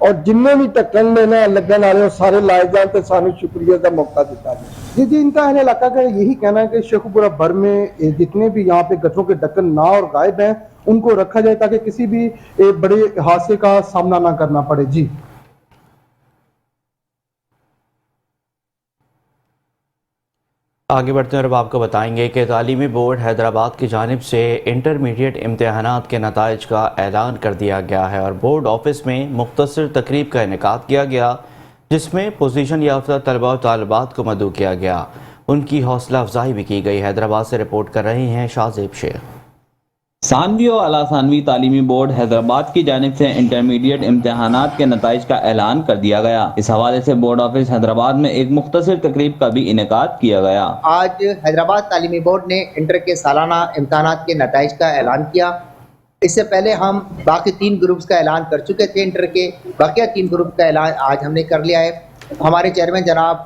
اور جننے بھی ٹکن لینا لگن والے وہ سارے لائے جان تو سانو شکریہ کا موقع دیتا جائے۔ جی ان کا اہل علاقہ کا یہی کہنا ہے کہ شیخو پورہ بھر میں جتنے بھی یہاں پہ گٹروں کے ڈکن نہ اور غائب ہیں ان کو رکھا جائے تاکہ کسی بھی بڑے حادثے کا سامنا نہ کرنا پڑے۔ جی آگے بڑھتے ہیں اور اب آپ کو بتائیں گے کہ تعلیمی بورڈ حیدرآباد کی جانب سے انٹرمیڈیٹ امتحانات کے نتائج کا اعلان کر دیا گیا ہے اور بورڈ آفس میں مختصر تقریب کا انعقاد کیا گیا جس میں پوزیشن یافتہ طلباء و طالبات کو مدعو کیا گیا، ان کی حوصلہ افزائی بھی کی گئی۔ حیدرآباد سے رپورٹ کر رہے ہیں شاہزیب شیخ۔ ثانوی و اعلیٰ ثانوی تعلیمی بورڈ حیدرآباد کی جانب سے انٹرمیڈیٹ امتحانات کے نتائج کا اعلان کر دیا گیا۔ اس حوالے سے بورڈ آفس حیدرآباد میں ایک مختصر تقریب کا بھی انعقاد کیا گیا۔ آج حیدرآباد تعلیمی بورڈ نے انٹر کے سالانہ امتحانات کے نتائج کا اعلان کیا۔ اس سے پہلے ہم باقی 3 گروپس کا اعلان کر چکے تھے، انٹر کے باقیہ 3 گروپ کا اعلان آج ہم نے کر لیا ہے۔ ہمارے چیئرمین جناب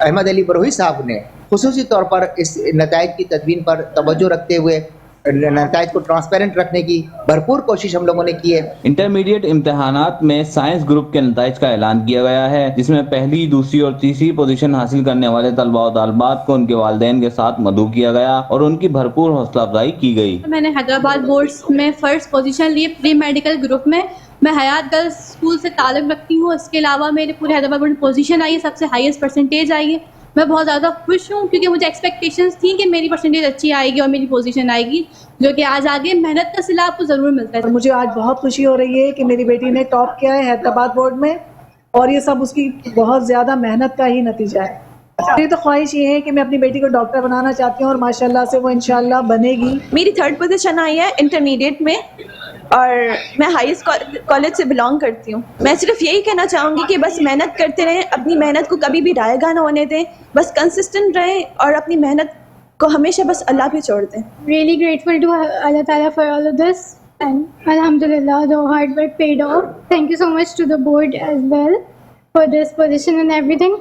احمد علی بروہی صاحب نے خصوصی طور پر اس نتائج کی تدوین پر توجہ رکھتے ہوئے نتائج کو ٹرانسپیرنٹ رکھنے کی بھرپور کوشش ہم لوگوں نے کی ہے۔ انٹرمیڈیٹ امتحانات میں سائنس گروپ کے نتائج کا اعلان کیا گیا ہے جس میں پہلی، دوسری اور تیسری پوزیشن حاصل کرنے والے طلباء و طالبات کو ان کے والدین کے ساتھ مدعو کیا گیا اور ان کی بھرپور حوصلہ افزائی کی گئی۔ میں نے حیدرآباد بورڈز میں فرسٹ پوزیشن لی پری میڈیکل گروپ میں۔ میں حیات گرلز اسکول سے تعلق رکھتی ہوں، اس کے علاوہ میرے پورے حیدرآباد بورڈ میں پوزیشن آئی ہے، سب سے ہائیسٹ پرسنٹیج آئی ہے۔ میں بہت زیادہ خوش ہوں کیونکہ مجھے ایکسپیکٹیشنز تھیں کہ میری پرسنٹیج اچھی آئے گی اور میری پوزیشن آئے گی، جو کہ آج آگے محنت کا صلہ آپ کو ضرور ملتا ہے۔ مجھے آج بہت خوشی ہو رہی ہے کہ میری بیٹی نے ٹاپ کیا ہے حیدرآباد بورڈ میں، اور یہ سب اس کی بہت زیادہ محنت کا ہی نتیجہ ہے۔ میری تو خواہش یہ ہے کہ میں اپنی بیٹی کو ڈاکٹر بنانا چاہتی ہوں اور ماشاءاللہ سے وہ انشاءاللہ بنے گی۔ میری 3rd پوزیشن آئی ہے انٹرمیڈیٹ میں اور میں ہائیسٹ کالج سے بلانگ کرتی ہوں۔ میں صرف یہی کہنا چاہوں گی کہ بس محنت کرتے رہیں، اپنی محنت کو کبھی بھی ضائع نہ ہونے دیں، بس کنسسٹنٹ رہیں اور اپنی محنت کو ہمیشہ بس اللہ پہ چھوڑ دیں۔ Really grateful to Allah Ta'ala for all of this and Alhamdulillah the hard work paid off. Thank you so much to the board as well for this position and everything.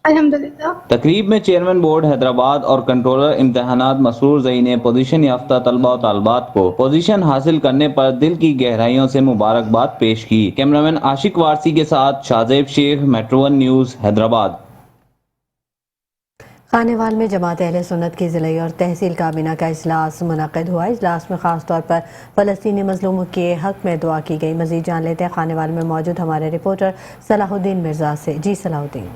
الحمدللہ۔ تقریب میں چیئرمین بورڈ حیدرآباد اور controller امتحانات مسرور زئی نے position یافتہ طلباء و طالبات کو پوزیشن حاصل کرنے پر دل کی گہرائیوں سے مبارکباد پیش کی۔ کیمرامین عاشق وارسی کے ساتھ شاہزیب شیخ، میٹرو 1 نیوز حیدرآباد۔ خانیوال میں جماعت اہل سنت کی ضلعی اور تحصیل کابینہ کا اجلاس منعقد ہوا۔ اجلاس میں خاص طور پر فلسطینی مظلوموں کے حق میں دعا کی گئی۔ مزید جان لیتے ہیں خانیوال میں موجود ہمارے رپورٹر صلاح الدین مرزا سے۔ جی صلاح الدین۔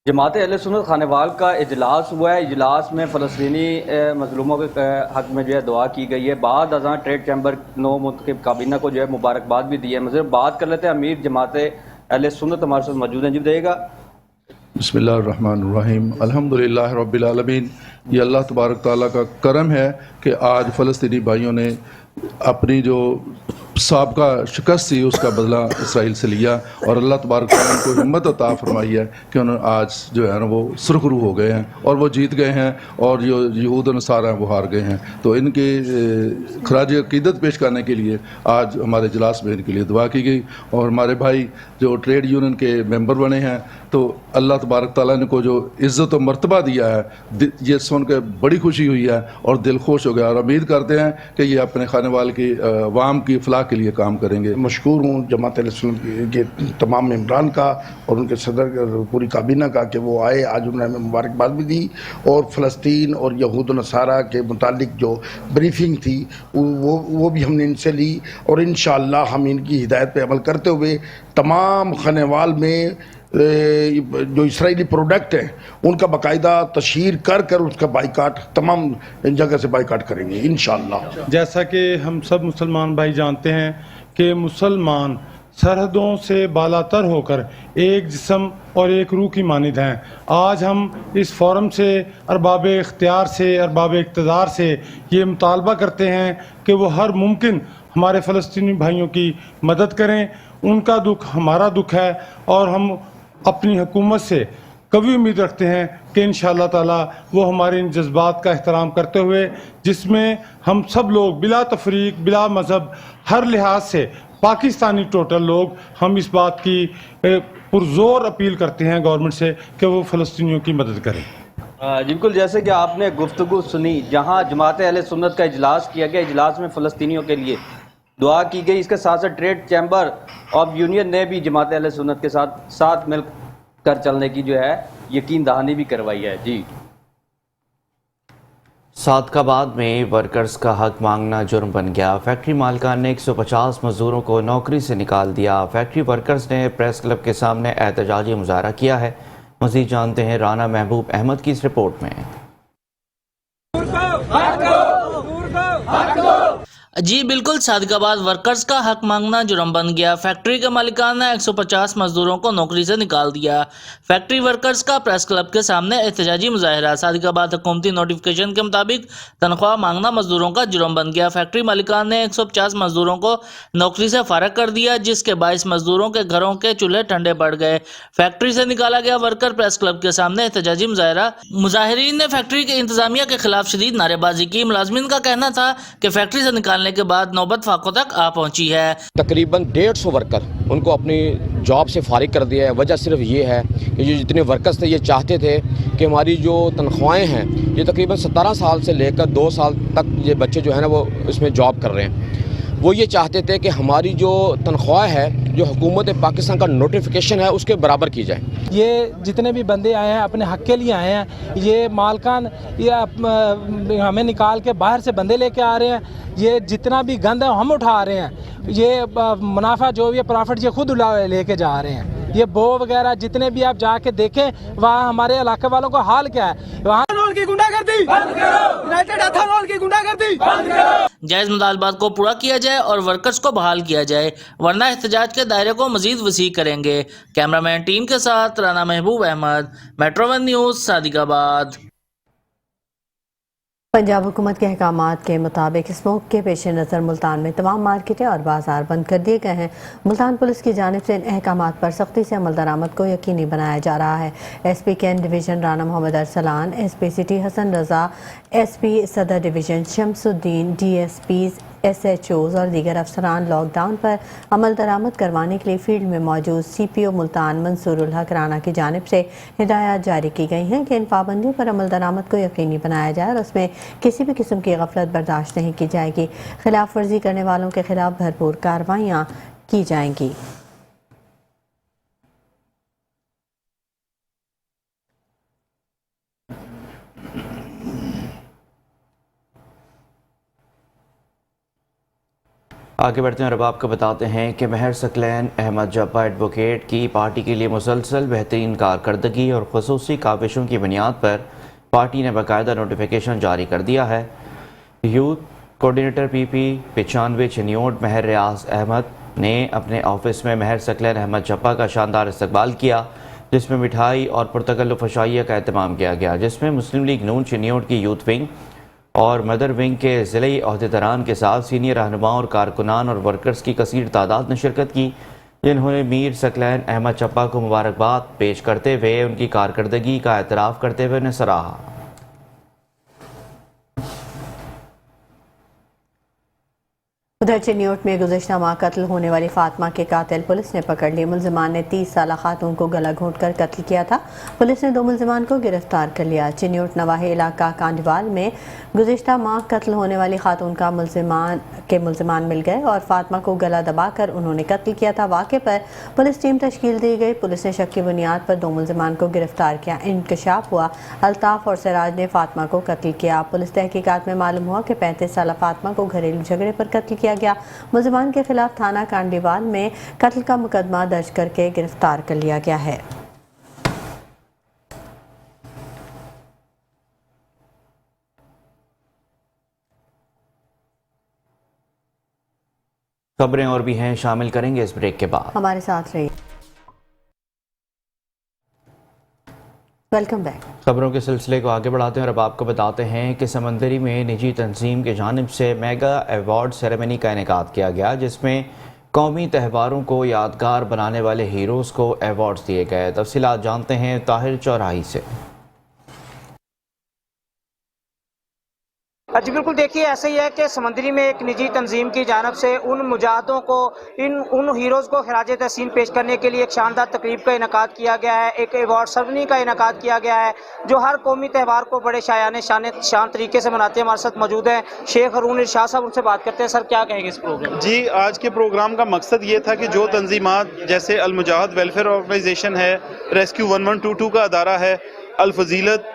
جماعت اہل سنت خانیوال کا اجلاس ہوا ہے۔ اجلاس میں فلسطینی مظلوموں کے حق میں جو ہے دعا کی گئی ہے۔ بعد ازاں ٹریڈ چیمبر نو منتخب کابینہ کو جو ہے مبارکباد بھی دی ہے۔ مزید بات کر لیتے ہیں امیر جماعت اہل سنت ہمارے ساتھ موجود ہیں، جی بتائیے گا۔ بسم اللہ الرحمن الرحیم، الحمدللہ رب العالمین۔ یہ اللہ تبارک تعالیٰ کا کرم ہے کہ آج فلسطینی بھائیوں نے اپنی جو سابقہ شکست تھی اس کا بدلہ اسرائیل سے لیا، اور اللہ تبارک تعالیٰ نے کو ہمت عطا فرمائی ہے کہ انہوں نے آج جو ہے نا وہ سرخرو ہو گئے ہیں اور وہ جیت گئے ہیں، اور جو یہود و نصارہ ہیں وہ ہار گئے ہیں۔ تو ان کے خراج عقیدت پیش کرنے کے لیے آج ہمارے اجلاس میں ان کے لیے دعا کی گئی، اور ہمارے بھائی جو ٹریڈ یونین کے ممبر بنے ہیں تو اللہ تبارک تعالیٰ نے کو جو عزت و مرتبہ دیا ہے یہ سن کے بڑی خوشی ہوئی ہے اور دل خوش ہو گیا، اور امید کرتے ہیں کہ یہ اپنے خانے والے کی عوام کی فلاح کے لیے کام کریں گے۔ مشکور ہوں جماعت اہل سنت کے تمام ممبران کا اور ان کے صدر پوری کابینہ کا کہ وہ آئے، آج انہوں نے ہمیں مبارکباد بھی دی، اور فلسطین اور یہود و نصارہ کے متعلق جو بریفنگ تھی وہ بھی ہم نے ان سے لی، اور انشاءاللہ ہم ان کی ہدایت پہ عمل کرتے ہوئے تمام خانیوال میں جو اسرائیلی پروڈکٹ ہیں ان کا باقاعدہ تشہیر کر اس کا بائیکاٹ تمام جگہ سے بائیکاٹ کریں گے انشاءاللہ۔ جیسا کہ ہم سب مسلمان بھائی جانتے ہیں کہ مسلمان سرحدوں سے بالاتر ہو کر ایک جسم اور ایک روح کی مانند ہیں۔ آج ہم اس فورم سے ارباب اختیار سے، ارباب اقتدار سے یہ مطالبہ کرتے ہیں کہ وہ ہر ممکن ہمارے فلسطینی بھائیوں کی مدد کریں۔ ان کا دکھ ہمارا دکھ ہے، اور ہم اپنی حکومت سے کبھی امید رکھتے ہیں کہ انشاءاللہ تعالی وہ ہمارے ان جذبات کا احترام کرتے ہوئے، جس میں ہم سب لوگ بلا تفریق، بلا مذہب، ہر لحاظ سے پاکستانی ٹوٹل لوگ ہم اس بات کی پرزور اپیل کرتے ہیں گورنمنٹ سے کہ وہ فلسطینیوں کی مدد کریں۔ جی بالکل، جیسے کہ آپ نے گفتگو سنی، جہاں جماعت اہل سنت کا اجلاس کیا گیا، اجلاس میں فلسطینیوں کے لیے دعا کی گئی. اس کے ساتھ ساتھ ٹریڈ چیمبر آف یونین نے بھی جماعت اہل سنت کے ساتھ مل کر چلنے کی جو ہے یقین دہانی بھی کروائی ہے. جی صادق آباد میں ورکرز کا حق مانگنا جرم بن گیا. فیکٹری مالکان نے 150 مزدوروں کو نوکری سے نکال دیا. فیکٹری ورکرز نے پریس کلب کے سامنے احتجاجی مظاہرہ کیا ہے. مزید جانتے ہیں رانا محبوب احمد کی اس رپورٹ میں. جی بالکل، صادق آباد ورکرز کا حق مانگنا جرم بن گیا. فیکٹری کے مالکان نے 150 مزدوروں کو نوکری سے نکال دیا. فیکٹری ورکرز کا پریس کلب کے سامنے احتجاجی مظاہرہ. صادق آباد حکومتی نوٹیفیکیشن کے مطابق تنخواہ مانگنا مزدوروں کا جرم بن گیا. فیکٹری مالکان نے 150 مزدوروں کو نوکری سے فارغ کر دیا، جس کے باعث مزدوروں کے گھروں کے چولہے ٹھنڈے پڑ گئے. فیکٹری سے نکالا گیا ورکر پریس کلب کے سامنے احتجاجی مظاہرہ. مظاہرین نے فیکٹری کے انتظامیہ کے خلاف شدید نعرے بازی کی. ملازمین کا کہنا تھا کہ فیکٹری سے نکالنے کے بعد نوبت فاقوں تک آ پہنچی ہے. تقریباً 150 ورکر ان کو اپنی جاب سے فارغ کر دیا ہے. وجہ صرف یہ ہے کہ جو جتنے ورکرز تھے یہ چاہتے تھے کہ ہماری جو تنخواہیں ہیں یہ تقریباً 17 سال سے لے کر 2 سال تک یہ بچے جو ہیں نا وہ اس میں جاب کر رہے ہیں. وہ یہ چاہتے تھے کہ ہماری جو تنخواہ ہے جو حکومت پاکستان کا نوٹیفیکیشن ہے اس کے برابر کی جائے. یہ جتنے بھی بندے آئے ہیں اپنے حق کے لیے آئے ہیں. یہ مالکان یہ ہمیں نکال کے باہر سے بندے لے کے آ رہے ہیں. یہ جتنا بھی گند ہے ہم اٹھا رہے ہیں. یہ منافع جو بھی پرافٹ یہ خود لے کے جا رہے ہیں. یہ بو وغیرہ جتنے بھی آپ جا کے دیکھیں وہاں ہمارے علاقے والوں کا حال کیا ہے. وہاں جائز مطالبات کو پورا کیا جائے اور ورکرز کو بحال کیا جائے، ورنہ احتجاج کے دائرے کو مزید وسیع کریں گے. کیمرامین ٹیم کے ساتھ رانا محبوب احمد، میٹرو ون نیوز، صادق آباد. پنجاب حکومت کے احکامات کے مطابق اسموک کے پیش نظر ملتان میں تمام مارکیٹیں اور بازار بند کر دیے گئے ہیں. ملتان پولیس کی جانب سے ان احکامات پر سختی سے عمل درآمد کو یقینی بنایا جا رہا ہے. S P Cantt division Rana Muhammad Arsalan, S P city Hassan Raza, S P Saddar division Shamsuddin, D S Ps, S H Os اور دیگر افسران لاک ڈاؤن پر عمل درآمد کروانے کے لیے فیلڈ میں موجود. سی پی او ملتان منصور الحق رانا کی جانب سے ہدایات جاری کی گئی ہیں کہ ان پابندیوں پر عمل درآمد کو یقینی بنایا جائے اور اس میں کسی بھی قسم کی غفلت برداشت نہیں کی جائے گی. خلاف ورزی کرنے والوں کے خلاف بھرپور کارروائیاں کی جائیں گی. آگے بڑھتے ہیں اور اب آپ کو بتاتے ہیں کہ مہر ثقلین احمد جبا ایڈوکیٹ کی پارٹی کے لیے مسلسل بہترین کارکردگی اور خصوصی کاوشوں کی بنیاد پر پارٹی نے باقاعدہ نوٹیفیکیشن جاری کر دیا ہے. یوتھ کوارڈینیٹر پی پی 95 چنیوٹ مہر ریاض احمد نے اپنے آفس میں مہر ثقلین احمد جبا کا شاندار استقبال کیا، جس میں مٹھائی اور پرتکلف عشائیہ کا اہتمام کیا گیا، جس میں مسلم لیگ نون چنیوٹ کی یوتھ ونگ اور مدر ونگ کے ضلعی عہدیداران کے ساتھ سینئر رہنماؤں اور کارکنان اور ورکرز کی کثیر تعداد نے شرکت کی، جنہوں نے میر ثقلین احمد جبا کو مبارکباد پیش کرتے ہوئے ان کی کارکردگی کا اعتراف کرتے ہوئے انہیں سراہا. ادھر چنیوٹ میں گزشتہ ماہ قتل ہونے والی فاطمہ کے قاتل پولیس نے پکڑ لی. ملزمان نے 30 سالہ خاتون کو گلا گھونٹ کر قتل کیا تھا. پولیس نے 2 ملزمان کو گرفتار کر لیا. چنیوٹ نواحی علاقہ کانڈیوال میں گزشتہ ماہ قتل ہونے والی خاتون کا ملزمان مل گئے اور فاطمہ کو گلا دبا کر انہوں نے قتل کیا تھا. واقعے پر پولیس ٹیم تشکیل دی گئی. پولیس نے شک کی بنیاد پر 2 ملزمان کو گرفتار کیا. انکشاف ہوا الطاف اور سراج نے فاطمہ کو قتل کیا. پولیس تحقیقات میں معلوم ہوا کہ 35 سالہ فاطمہ کو گھریلو جھگڑے پر قتل کیا گیا. ملزمان کے خلاف تھانہ کانڈیوال میں قتل کا مقدمہ درج کر کے گرفتار کر لیا گیا ہے. خبریں اور بھی ہیں، شامل کریں گے اس بریک کے بعد. ہمارے ساتھ رہیے. Welcome back. خبروں کے سلسلے کو آگے بڑھاتے ہیں اور اب آپ کو بتاتے ہیں کہ سمندری میں نجی تنظیم کی جانب سے میگا ایوارڈ سیریمنی کا انعقاد کیا گیا، جس میں قومی تہواروں کو یادگار بنانے والے ہیروز کو ایوارڈز دیے گئے. تفصیلات جانتے ہیں طاہر چوراہی سے. جی بالکل، دیکھیے ایسا ہی ہے کہ سمندری میں ایک نجی تنظیم کی جانب سے ان مجاہدوں کو ان ہیروز کو خراج تحسین پیش کرنے کے لیے ایک شاندار تقریب کا انعقاد کیا گیا ہے، ایک ایوارڈ سرمنی کا انعقاد کیا گیا ہے جو ہر قومی تہوار کو بڑے شایان شان طریقے سے مناتے ہیں۔ ہمارے ساتھ موجود ہیں شیخ ہارون ارشاد صاحب، ان سے بات کرتے ہیں۔ سر کیا کہیں گے اس پروگرام؟ جی، آج کے پروگرام کا مقصد یہ تھا کہ جو تنظیمات جیسے المجاہد ویلفیئر آرگنائزیشن ہے، ریسکیو 1122 کا ادارہ ہے، الفضیلت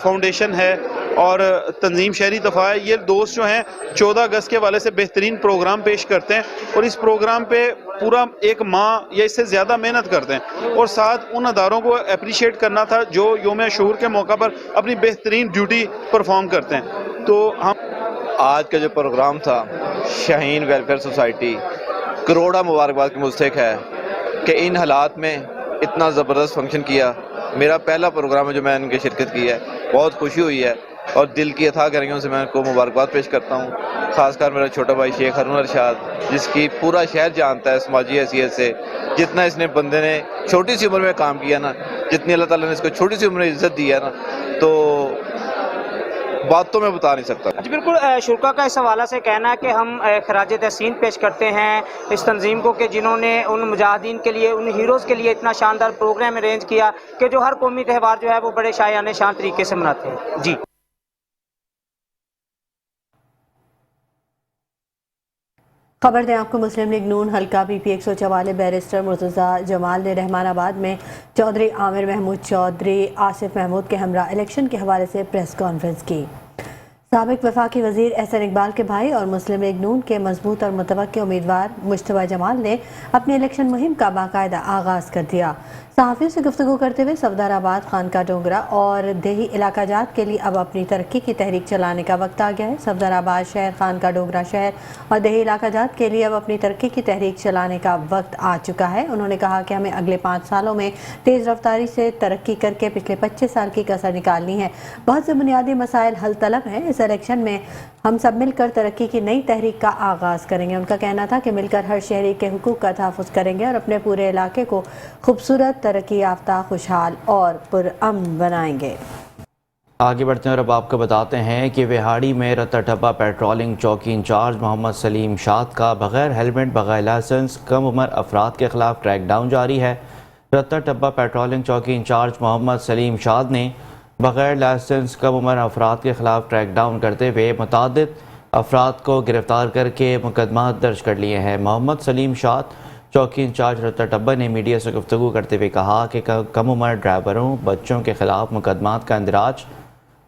فاؤنڈیشن ہے اور تنظیم شہری دفاع ہے، یہ دوست جو ہیں 14 اگست کے حوالے سے بہترین پروگرام پیش کرتے ہیں اور اس پروگرام پہ پورا ایک ماہ یا اس سے زیادہ محنت کرتے ہیں، اور ساتھ ان اداروں کو اپریشیٹ کرنا تھا جو یوم عاشور کے موقع پر اپنی بہترین ڈیوٹی پرفارم کرتے ہیں۔ تو ہم آج کا جو پروگرام تھا شاہین ویلفیئر سوسائٹی کروڑا مبارکباد کی مستحق ہے کہ ان حالات میں اتنا زبردست فنکشن کیا۔ میرا پہلا پروگرام ہے جو میں ان کی شرکت کی ہے، بہت خوشی ہوئی ہے اور دل کی اتھاہ گہرائیوں سے میں ان کو مبارکباد پیش کرتا ہوں، خاص کر میرا چھوٹا بھائی شیخ ہارون ارشاد جس کی پورا شہر جانتا ہے سماجی حیثیت سے، جتنا اس نے بندے نے چھوٹی سی عمر میں کام کیا نا، جتنی اللہ تعالیٰ نے اس کو چھوٹی سی عمر میں عزت دی ہے نا، تو بات تو میں بتا نہیں سکتا۔ جی بالکل، شرکا کا اس حوالہ سے کہنا ہے کہ ہم خراج تحسین پیش کرتے ہیں اس تنظیم کو کہ جنہوں نے ان مجاہدین کے لیے، ان ہیروز کے لیے اتنا شاندار پروگرام ارینج کیا کہ جو ہر قومی تہوار جو ہے وہ بڑے شایان شان طریقے سے مناتے ہیں۔ جی خبر دیں آپ کو، مسلم لیگ نون حلقہ بی پی 144 بیرسٹر مرتضیٰ جمال نے رحمان آباد میں چودھری عامر محمود چودھری آصف محمود کے ہمراہ الیکشن کے حوالے سے پریس کانفرنس کی۔ سابق وفاقی وزیر احسن اقبال کے بھائی اور مسلم لیگ نون کے مضبوط اور متوقع امیدوار مجتبیٰ جمال نے اپنی الیکشن مہم کا باقاعدہ آغاز کر دیا۔ صحافیوں سے گفتگو کرتے ہوئے صفدر آباد، خانقاہ ڈونگرہ اور دیہی علاقہ جات کے لیے اب اپنی ترقی کی تحریک چلانے کا وقت آ گیا ہے۔ صفدر آباد شہر، خانقاہ ڈونگرہ شہر اور دیہی علاقہ جات کے لیے اب اپنی ترقی کی تحریک چلانے کا وقت آ چکا ہے۔ انہوں نے کہا کہ ہمیں اگلے 5 سالوں میں تیز رفتاری سے ترقی کر کے پچھلے 25 سال کی کسر نکالنی ہے۔ بہت سے بنیادی مسائل حل طلب ہیں۔ اس الیکشن میں ہم سب مل کر ترقی کی نئی تحریک کا آغاز کریں گے۔ ان کا کہنا تھا کہ مل کر ہر شہری کے حقوق کا تحفظ کریں گے اور اپنے پورے علاقے کو خوبصورت، ترقی یافتہ، خوشحال اور پرامن بنائیں گے۔ آگے بڑھتے ہیں اور اب آپ کو بتاتے ہیں کہ وہاڑی میں رتا ٹھپا پیٹرولنگ چوکی انچارج محمد سلیم شاد کا بغیر ہیلمٹ، بغیر لائسنس کم عمر افراد کے خلاف ٹریک ڈاؤن جاری ہے۔ رتا ٹھپا پیٹرولنگ چوکی انچارج محمد سلیم شاد نے بغیر لائسنس کم عمر افراد کے خلاف ٹریک ڈاؤن کرتے ہوئے متعدد افراد کو گرفتار کر کے مقدمات درج کر لیے ہیں۔ محمد سلیم شاد چوکی انچارج رتا ٹھپا نے میڈیا سے گفتگو کرتے ہوئے کہا کہ کم عمر ڈرائیوروں، بچوں کے خلاف مقدمات کا اندراج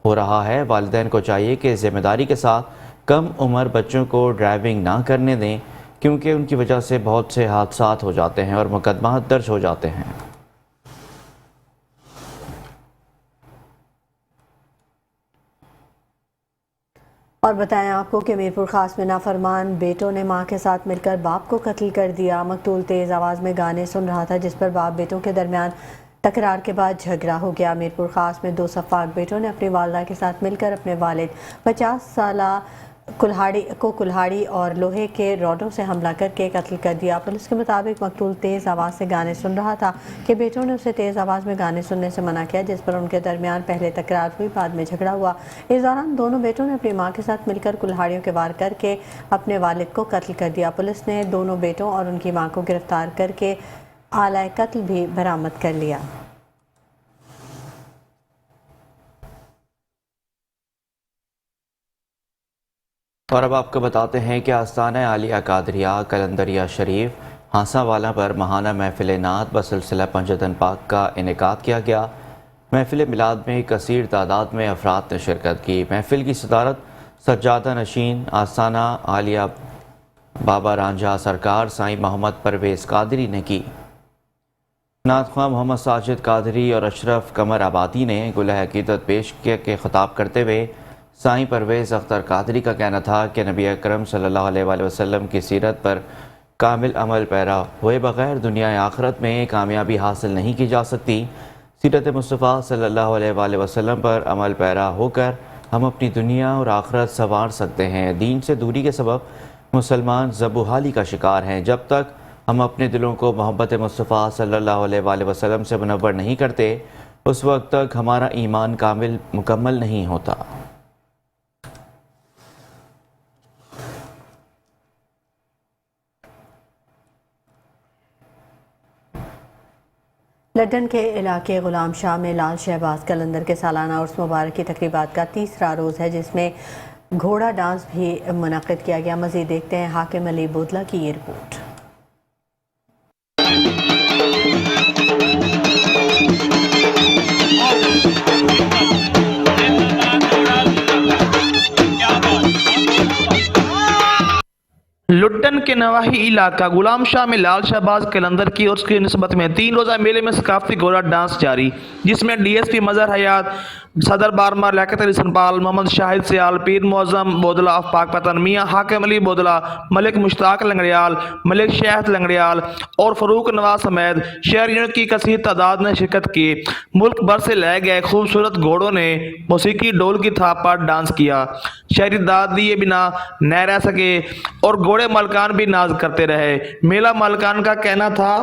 ہو رہا ہے۔ والدین کو چاہیے کہ ذمہ داری کے ساتھ کم عمر بچوں کو ڈرائیونگ نہ کرنے دیں کیونکہ ان کی وجہ سے بہت سے حادثات ہو جاتے ہیں اور مقدمات درج ہو جاتے ہیں۔ اور بتائیں آپ کو کہ میرپور خاص میں نافرمان بیٹوں نے ماں کے ساتھ مل کر باپ کو قتل کر دیا۔ مقتول تیز آواز میں گانے سن رہا تھا جس پر باپ بیٹوں کے درمیان تکرار کے بعد جھگڑا ہو گیا۔ میرپور خاص میں 2 سفاک بیٹوں نے اپنی والدہ کے ساتھ مل کر اپنے والد 50 سالہ کلہاڑی اور لوہے کے روڈوں سے حملہ کر کے قتل کر دیا۔ پولیس کے مطابق مقتول تیز آواز سے گانے سن رہا تھا کہ بیٹوں نے اسے تیز آواز میں گانے سننے سے منع کیا جس پر ان کے درمیان پہلے تکرار ہوئی، بعد میں جھگڑا ہوا۔ اس دوران دونوں بیٹوں نے اپنی ماں کے ساتھ مل کر کلہاڑیوں کے وار کر کے اپنے والد کو قتل کر دیا۔ پولیس نے دونوں بیٹوں اور ان کی ماں کو گرفتار کر کے آلہ قتل بھی برآمد کر لیا۔ اور اب آپ کو بتاتے ہیں کہ آستانہ عالیہ قادریہ کلندریہ شریف ہانسا والا پر ماہانہ محفل نعت بسلسلہ پنجتن پاک کا انعقاد کیا گیا۔ محفل میلاد میں کثیر تعداد میں افراد نے شرکت کی۔ محفل کی صدارت سجادہ نشین آستانہ عالیہ بابا رانجھا سرکار سائیں محمد پرویز قادری نے کی۔ نعت خواں محمد ساجد قادری اور اشرف قمر آبادی نے گلہ عقیدت پیش کیا کہ خطاب کرتے ہوئے سائیں پرویز اختر قادری کا کہنا تھا کہ نبی اکرم صلی اللہ علیہ وآلہ وسلم کی سیرت پر کامل عمل پیرا ہوئے بغیر دنیا آخرت میں کامیابی حاصل نہیں کی جا سکتی۔ سیرت مصطفیٰ صلی اللہ علیہ وآلہ وسلم پر عمل پیرا ہو کر ہم اپنی دنیا اور آخرت سنوار سکتے ہیں۔ دین سے دوری کے سبب مسلمان ذبحالی کا شکار ہیں۔ جب تک ہم اپنے دلوں کو محبت مصطفیٰ صلی اللہ علیہ وآلہ وسلم سے منور نہیں کرتے اس وقت تک ہمارا ایمان مکمل نہیں ہوتا۔ لڈن کے علاقے غلام شاہ میں لال شہباز قلندر کے سالانہ عرس مبارک کی تقریبات کا تیسرا روز ہے، جس میں گھوڑا ڈانس بھی منعقد کیا گیا۔ مزید دیکھتے ہیں حاکم علی بودلہ کی یہ رپورٹ۔ لڈن کے نواحی علاقہ غلام شاہ میں لال شہباز قلندر کی عرس کی نسبت میں 3 روزہ میلے میں ثقافتی گھوڑا ڈانس جاری، جس میں ڈی ایس پی مظہر حیات، صدر بارما لیاقت علی سنپال، محمد شاہد سیال، پیر معظم بودلہ آف پاک پتن، میاں حاکم علی بودلہ، ملک مشتاق لنگڑیال، ملک شہد لنگڑیال اور فروخ نواز سمیت شہریوں کی کثیر تعداد نے شرکت کی۔ ملک بھر سے لائے گئے خوبصورت گھوڑوں نے موسیقی ڈول کی تھاپ پر ڈانس کیا۔ شہری داد دیے بنا نہ رہ سکے اور گھوڑے مالکان بھی ناز کرتے رہے۔ میلہ مالکان کا کہنا تھا،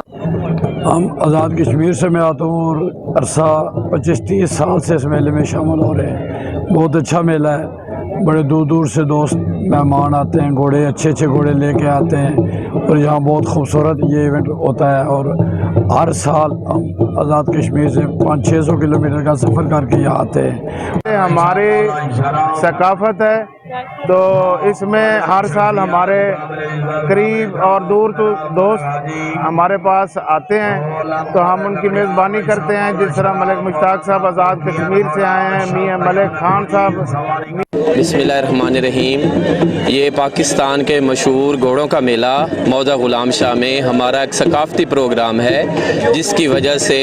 ہم آزاد کشمیر سے میں آتا ہوں اور عرصہ 25-30 سال سے اس میلے میں شامل ہو رہے ہیں۔ بہت اچھا میلہ ہے، بڑے دور دور سے دوست مہمان آتے ہیں، گھوڑے اچھے گھوڑے لے کے آتے ہیں اور یہاں بہت خوبصورت یہ ایونٹ ہوتا ہے۔ اور ہر سال ہم آزاد کشمیر سے 500-600 کلومیٹر کا سفر کر کے یہاں آتے ہیں۔ ہماری ثقافت ہے تو اس میں ہر سال ہمارے قریب اور دور تو دوست ہمارے پاس آتے ہیں تو ہم ان کی میزبانی کرتے ہیں، جس طرح ملک مشتاق صاحب آزاد کشمیر سے آئے ہیں، میاں ملک خان صاحب۔ بسم اللہ الرحمن الرحیم۔ یہ پاکستان کے مشہور گھوڑوں کا میلہ موضع غلام شاہ میں ہمارا ایک ثقافتی پروگرام ہے، جس کی وجہ سے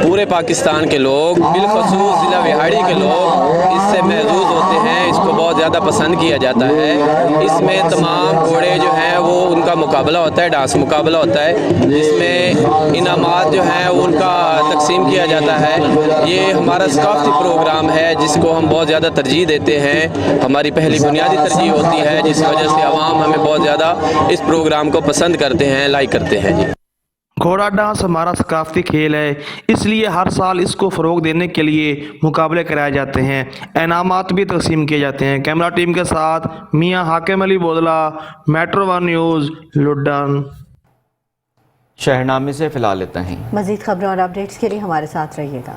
پورے پاکستان کے لوگ، بالخصوص ضلع وہاڑی کے لوگ اس سے محظوظ ہوتے ہیں۔ اس کو بہت زیادہ پسند کیا جاتا ہے۔ اس میں تمام گھوڑے جو ہیں وہ ان کا مقابلہ ہوتا ہے، ڈانس مقابلہ ہوتا ہے، جس میں انعامات جو ہیں وہ ان کا تقسیم کیا جاتا ہے۔ یہ ہمارا ثقافتی پروگرام ہے جس کو ہم بہت زیادہ ترجیح دیتے ہیں، ہماری پہلی بنیادی ترجیح ہوتی ہے، جس وجہ سے عوام ہمیں بہت زیادہ اس پروگرام کو پسند کرتے ہیں، لائک کرتے ہیں۔ جی، گھوڑا ڈانس ہمارا ثقافتی کھیل ہے، اس لیے ہر سال اس کو فروغ دینے کے لیے مقابلے کرائے جاتے ہیں، انعامات بھی تقسیم کیے جاتے ہیں۔ کیمرہ ٹیم کے ساتھ میاں حاکم علی بودلہ، میٹرو 1 نیوز، لڈن۔ شہرنامے سے فی الحال اتنا ہی۔ مزید خبروں اور اپڈیٹس کے لیے ہمارے ساتھ رہیے گا۔